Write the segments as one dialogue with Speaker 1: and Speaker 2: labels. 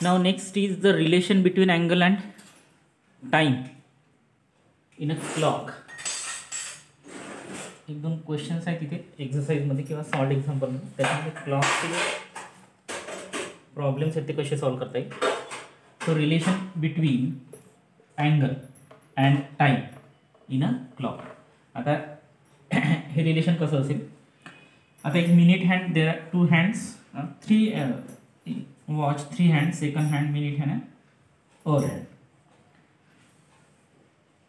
Speaker 1: Now next is the relation between angle and time in a clock. एक दोन questions आहेत तिथे एक्सरसाइजमध्ये किंवा सॉल्ड एक्झाम्पलमध्ये, त्याच्यामध्ये क्लॉकचे प्रॉब्लेम्स आहेत ते कसे सॉल्व करता येईल. So relation between angle and time in a clock. आता हे रिलेशन कसं असेल. आता एक minute hand, there are two hands, three watch, three hand, second hand, minute hand, hour hand.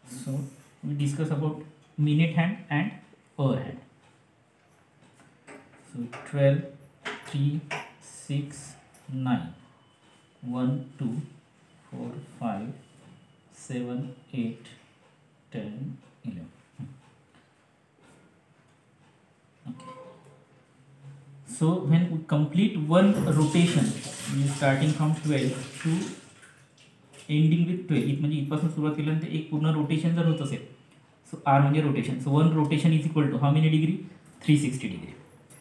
Speaker 1: So we discuss about minute hand and hour hand. So 12, 3, 6, 9, 1, 2, 4, 5, 7, 8, 10, 11. Okay. So when we complete one rotation, starting from 12 to ending with 12, म्हणजे इथपासून सुरुवात केल्यानंतर एक पूर्ण rotation जर होत असेल, so R म्हणजे rotation. So one rotation is equal to how many degree, 360 degree.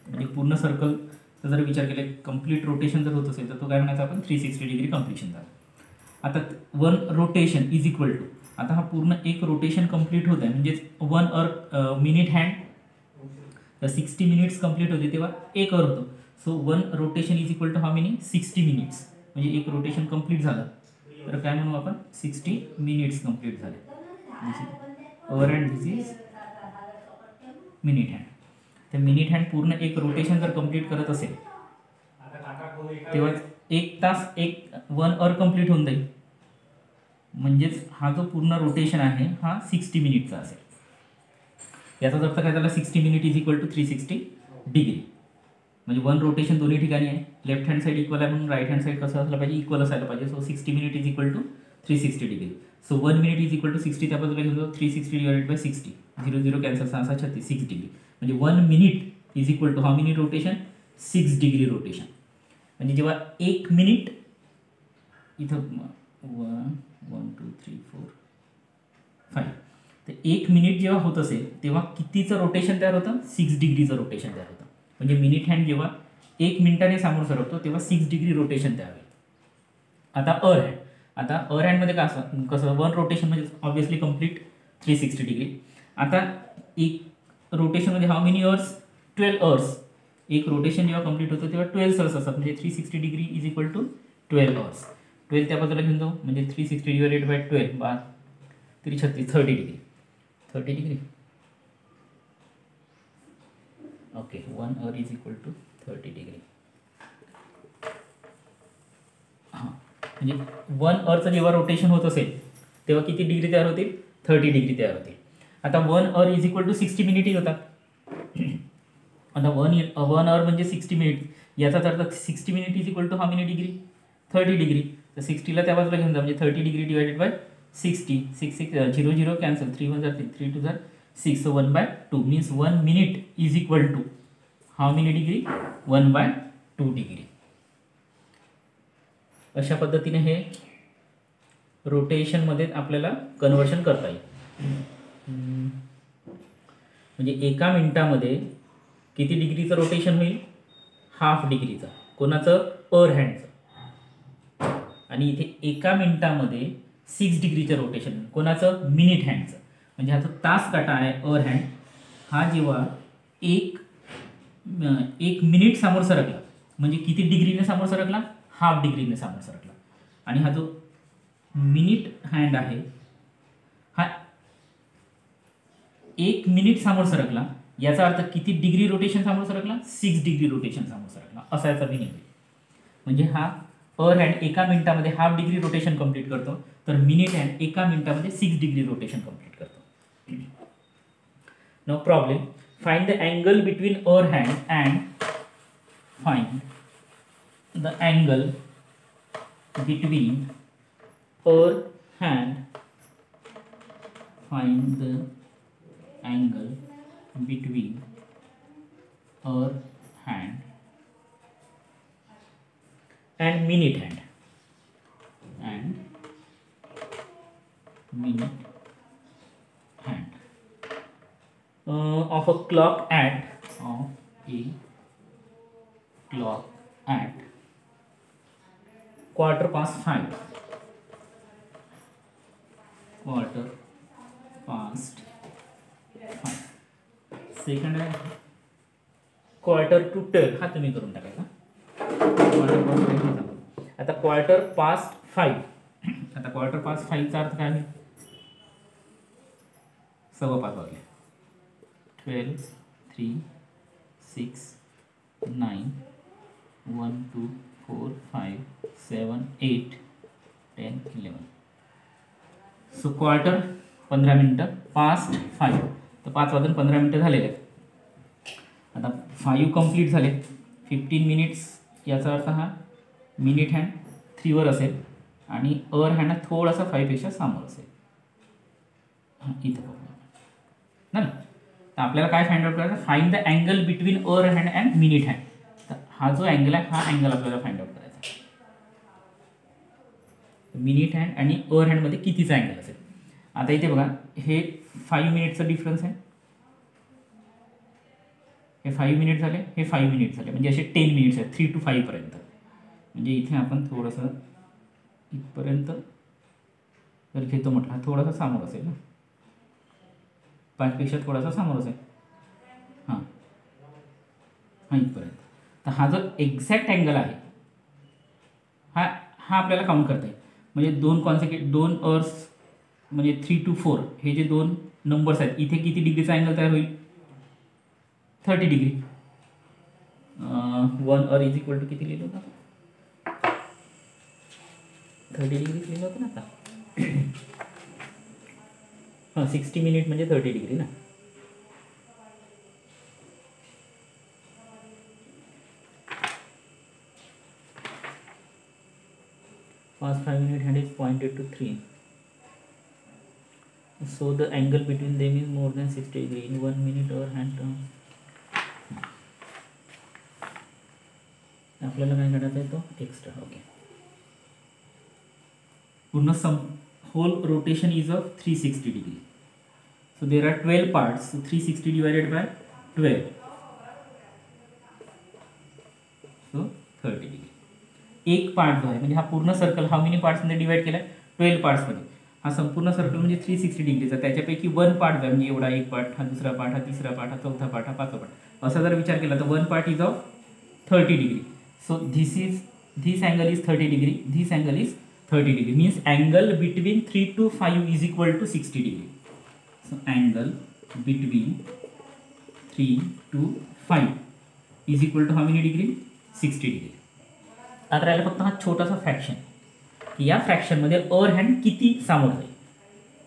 Speaker 1: म्हणजे पूर्ण सर्कलचा जर विचार केला कंप्लीट रोटेशन जर होत असेल तर तो काय म्हणायचा आपण 360 डिग्री कंप्लीशन झालं. आता one rotation is equal to, आता हा पूर्ण एक रोटेशन कंप्लीट होत आहे म्हणजेच one hour minute hand 60 minutes complete होते तेव्हा एक अवर होतो. So one rotation is equal to how many, 60 minutes. म्हणजे एक रोटेशन कंप्लीट झालं तर काय म्हणू आपण, 60 मिनिट्स कंप्लीट झाले. Our hand this is minute hand. तर मिनिट हँड पूर्ण एक रोटेशन जर कंप्लीट करत असेल तेव्हा एक तास एक वन अवर कंप्लीट होऊन जाईल. म्हणजेच हा जो पूर्ण रोटेशन आहे हा 60 मिनिटचा असेल. याचाच अर्थ काय झाला, 60 minute is equal to 360 degree. म्हणजे वन रोटेशन दोन्ही ठिकाणी आहे. लेफ्ट हँड साईड इक्वल आहे म्हणून राईट हँड साईड कसं असलं पाहिजे, इक्वल असायला पाहिजे. So 60 minute is equal to 360 degree. So 1 minute is equal to 60, त्या बाजूला घेऊन जाऊ 360 डिवाइडेड बाय 60, 0 0 कॅन्सल, 6 36, 6 डिग्री. म्हणजे 1 minute is equal to how many rotation, 6 degree rotation. म्हणजे जेव्हा एक मिनिट इथं 1 2 3 4 5, तर एक मिनिट जेव्हा होत असेल तेव्हा कितीचं रोटेशन तयार होतं, 6 डिग्रीचं रोटेशन तयार होतं. म्हणजे मिनिट हँड जेव्हा एक मिनिटाने समोर सरकतो तेव्हा 6 डिग्री रोटेशन तयार होईल. आता अवर हँड, आता अवर हँडमध्ये का असं कसं, वन रोटेशन म्हणजे ऑब्व्हियसली कंप्लीट 360 डिग्री. आता एक रोटेशनमध्ये हाऊ मेनी अवर्स, 12 अवर्स. एक रोटेशन जेव्हा कंप्लीट होतं तेव्हा 12 अवर्स असतात. म्हणजे 360 degree is equal to 12 hours. 12 त्या बाजूला घेऊन जाऊ म्हणजे 360 डिवाइडेड बाय 12 बा 336, 30 degree, 30 degree. Okay, 1 hour is equal to 30 degree. हां, म्हणजे 1 अवरचं जेव्हा रोटेशन होत असेल तेव्हा किती डिग्री तयार होतील, 30 डिग्री तयार होतील. आता 1 hour is equal to 60 minute होतात. आता 1 अवर म्हणजे 60 मिनिट. याचाच अर्थ 60 minute is equal to how many degree, 30 degree. तर 60ला त्या बाजूला घेऊन जा म्हणजे 30 degree divided by 60, 6 6 0 0 cancel, 3 1 3 3 2 6, so 1/2 means 1 minute is equal to how many degree, 1/2 degree. अशा पद्धतीने हे रोटेशनमध्ये आपल्याला कन्वर्शन करता येईल. म्हणजे एका मिनिटामध्ये किती डिग्रीचं रोटेशन होईल, हाफ डिग्रीचं. कोणाचं, अवर हँडचं. आणि इथे एका मिनिटामध्ये 6 डिग्रीचं रोटेशन कोणाचं, मिनिट हँडचं. म्हणजे हा जो तास काटा आहे अवर हँड, हा जेव्हा एक मिनिट समोर सरकला म्हणजे किती डिग्रीने समोर सरकला, हाफ डिग्रीने समोर सरकला. आणि हा जो मिनिट हँड आहे हा 1 मिनिट समोर सरकला, याचा अर्थ किती डिग्री रोटेशन समोर सरकला, 6 डिग्री रोटेशन समोर सरकला, असा याचा मिनिंग आहे. म्हणजे हा अवर हँड एका मिनिटामध्ये हाफ डिग्री रोटेशन कंप्लीट करतो, तर मिनिट हँड एका मिनिटामध्ये 6 डिग्री रोटेशन कंप्लीट करतो. No problem. Find the angle between hour hand and find the angle between our hand, find the angle between our hand and minute hand of a clock at 12 5:15, 5:15. Second आहे 11:45, हा तुम्ही करून टाकायचा. आता 5:15. आता 5:15चा अर्थ काय आहे? 5:15 वाजले. 12, 3, 6, 9, 1, 2, 4, 5, 7, 8, 10, 11. सो 15 मिनटं, 5:05. तर 5:15 झालेले आहेत. आता 5 कंप्लीट झाले. 15 मिनिट्स, याचा अर्थ हा मिनिट हँड 3वर असेल आणि अवर हँड हा थोडासा 5पेक्षा समोर असेल. हां, इथं ना. तर आपल्याला काय फाइंड आउट करायचं? Find the angle between hour hand and minute hand. तर हा जो अँगल आहे, हा अँगल आपल्याला फाइंड आउट करायचा. मिनिट हँड आणि अवर हँडमध्ये कितीचा अँगल असेल? आता इथे बघा, हे 5 मिनिटचा डिफरन्स आहे. हे 5 मिनिट झाले, हे 5 मिनिट झाले, म्हणजे असे 10 मिनिट्स आहेत 3 to 5 पर्यंत. म्हणजे इथे आपण थोडंसं इथपर्यंत जर घेतो म्हटलं, हा थोडासा समोर असेल ना, 5पेक्षा थोडासा समोर असेल. हां हां, इथपर्यंत. तर हा जो एक्झॅक्ट अँगल आहे, हा आपल्याला काउंट करता येईल. म्हणजे 2 अवर्स म्हणजे 3 to 4 हे जे 2 नंबर्स आहेत, इथे किती डिग्रीचा अँगल तयार होईल? 30 degree. 1 hour is equal to किती लिहिलं होतं? 30 डिग्री लिहिलं होतं ना आता. हां, 60 मिनिट म्हणजे 30 डिग्री ना. Past 5 minute hand is pointed to 3. So the angle between them is more than 60 degree. In 1 minute our hand turns. आपल्याला काय काढायचं आहे? तो एक्स्ट्रा. ओके. पूर्ण whole rotation is of 360 degree. So there are 12 parts. So 360 divided by 12. So 30 degree. एक part जो आहे, म्हणजे हा पूर्ण सर्कल हा मेनी पार्ट्समध्ये डिवाइड केला आहे? 12 पार्ट्समध्ये. हा संपूर्ण सर्कल म्हणजे 360 डिग्रीचा. त्याच्यापैकी 1 पार्ट जो आहे, म्हणजे एवढा एक पार्ट, हा दुसरा पार्ट, हा तिसरा पार्ट, हा चौथा पार्ट, हा पाचवा पार्ट, असा जर विचार केला तर 1 part is of 30 degree. So this angle is 30 degree, this angle is 30 degree, means angle between 3 to 5 is equal to 60 degree. So angle between 3 to 5 is equal to how many degree? 60 degree. आता राहिला फक्त हा छोटासा fraction, की या फ्रॅक्शनमध्ये our hand किती सामोर जाईल.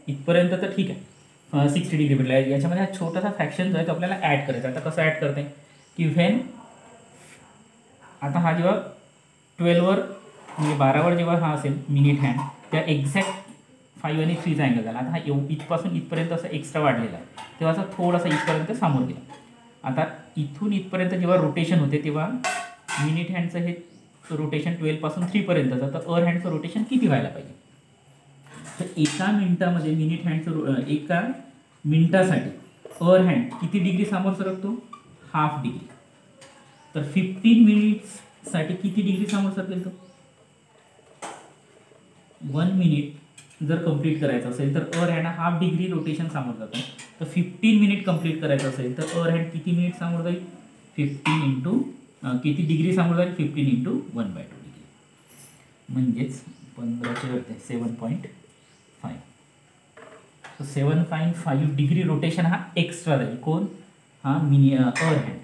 Speaker 1: इथपर्यंत तर ठीक आहे, 60 डिग्री भेटला. याच्यामध्ये हा छोटासा फ्रॅक्शन जो आहे तो आपल्याला ॲड करायचा. आता कसं ॲड करते? की व्हेन आता हा जेव्हा 12वर म्हणजे 12वर जेव्हा हा असेल मिनिट हँड, त्या एक्झॅक्ट 5 आणि 3चा अँगल झाला. आता हा इथपासून इथपर्यंत असं एक्स्ट्रा वाढलेला आहे, तेव्हा असा थोडासा इथपर्यंत सामोर गेला. आता इथून इथपर्यंत जेव्हा रोटेशन होते तेव्हा मिनिट हँडचं हे रोटेशन 12 पासून 3 पर्यंतचं, तर अवर हँडचं रोटेशन किती व्हायला पाहिजे? तर एका मिनिटामध्ये मिनिट हँडचं एका मिनिटासाठी अवर हँड किती डिग्री समोर सरकतो? Half degree. तर 15 मिनिट्ससाठी किती डिग्री समोर सरकेल तो? 1 मिनिट जर कंप्लीट करायचं असेल तर our hand half degree rotation समोर जातो. तर 15 मिनिट कंप्लीट करायचं असेल तर अवर हँड किती मिनिट समोर जाईल? 15 इंटू किती डिग्री समोर जाईल? 15 इंटू 1/2 डिग्री, म्हणजेच 15 7.5. सो 7.5 डिग्री रोटेशन हा एक्स्ट्रा जाईल. कोण? हा अवर हँड.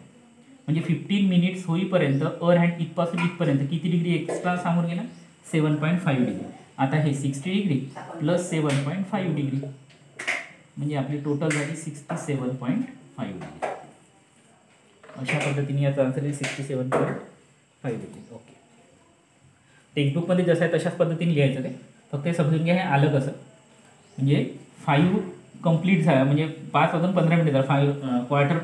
Speaker 1: म्हणजे 15 मिनिट्स होईपर्यंत अवर हँड इथपासून इथपर्यंत किती डिग्री एक्स्ट्रा समोर गेला? 7.5 डिग्री. आता हे 60 डिग्री प्लस 7.5 डिग्री म्हणजे आपली टोटल झाली 67.5 डिग्री. अशा पद्धतीने याचा आन्सर आहे 67.5 डिग्री. ओके. टेक्स्टबुकमध्ये जसं आहे तशाच पद्धतीने लिहायचं ते, फक्त हे समजून घ्या हे आलं कसं. म्हणजे 5 कंप्लीट झाला म्हणजे 5:15 झाला. 5:15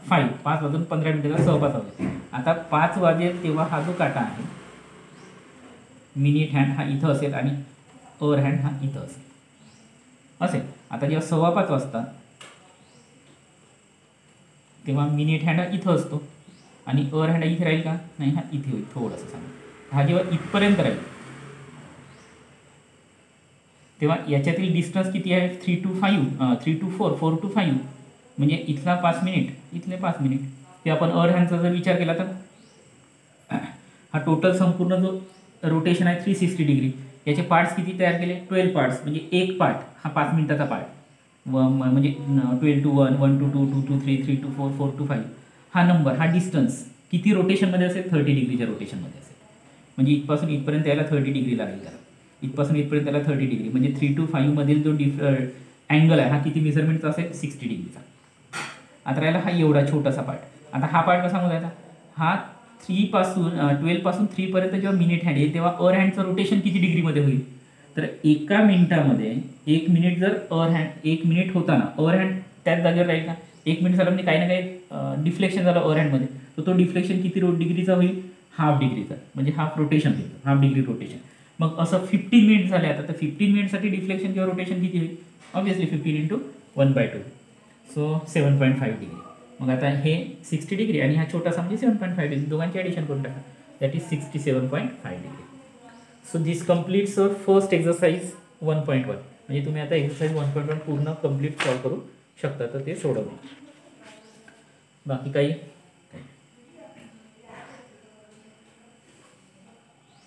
Speaker 1: 5:15 सहपास होते. आता 5 वाजेल तेव्हा हा जो काटा आहे मिनिट हँड हा इथं असेल आणि अवर हँड हा इथं असेल. आता जेव्हा 5:15 वाजता तेव्हा मिनिट हँड हा इथं असतो आणि अवर हँड इथे राहील का? नाही, हा इथे होईल थोडंसं सांगा. हा जेव्हा इथपर्यंत राहील तेव्हा याच्यातील डिस्टन्स किती आहे 3 to 5 3 to 4 4 to 5 म्हणजे इथला 5 मिनिट इथले 5 मिनिट. ते आपण हँडचा जर विचार केला तर हा टोटल संपूर्ण जो रोटेशन आहे 360 डिग्री याचे पार्ट्स किती तयार केले 12 पार्ट्स म्हणजे एक पार्ट हा 5 मिनिटाचा पार्ट म्हणजे 12 to 1 1 to 2 2 to 3 3 to 4 4 to 5 हा नंबर हा डिस्टन्स किती रोटेशनमध्ये असेल 30 डिग्रीच्या रोटेशनमध्ये असेल. म्हणजे इथपासून इथपर्यंत याला 30 डिग्री लागेल त्याला इथपासून इथपर्यंत त्याला 30 डिग्री म्हणजे 3 to 5 मधील जो अँगल आहे हा किती मेजरमेंटचा असेल 60 डिग्रीचा. आता राहिला हा एवढा छोटासा पार्ट. आता हा पार्ट कसा मोजायचा हा 3 पासून 12 पासून 3 पर्यंत जेव्हा मिनिट हँड येईल तेव्हा हँडचं रोटेशन किती डिग्रीमध्ये होईल तर एका मिनिटामध्ये 1 मिनिट जर हँड 1 मिनिट होताना हँड त्याच जागेवर राहील का 1 मिनिट झालं म्हणजे काही ना काही डिफ्लेक्शन झालं हँडमध्ये तर तो डिफ्लेक्शन किती डिग्रीचा होईल हाफ डिग्रीचा म्हणजे हाफ रोटेशन होईल हाफ डिग्री रोटेशन. मग असं 15 मिनिट झाले आता तर 15 मिनिटसाठी डिफ्लेक्शन किंवा रोटेशन किती होईल ऑब्वियसली 15 × 1/2 सो 7.5 डिग्री. मग आता हे 60 डिग्री आणि हा छोटासा म्हणजे 7.5 डिग्री दोघांची ॲडिशन करून टाका that is 67.5 degree. So this completes your first exercise 1.1 म्हणजे तुम्ही आता एक्सरसाइज 1.1 पूर्ण कम्प्लीट सॉल्व करू शकता. तर ते सोडवणे बाकी काही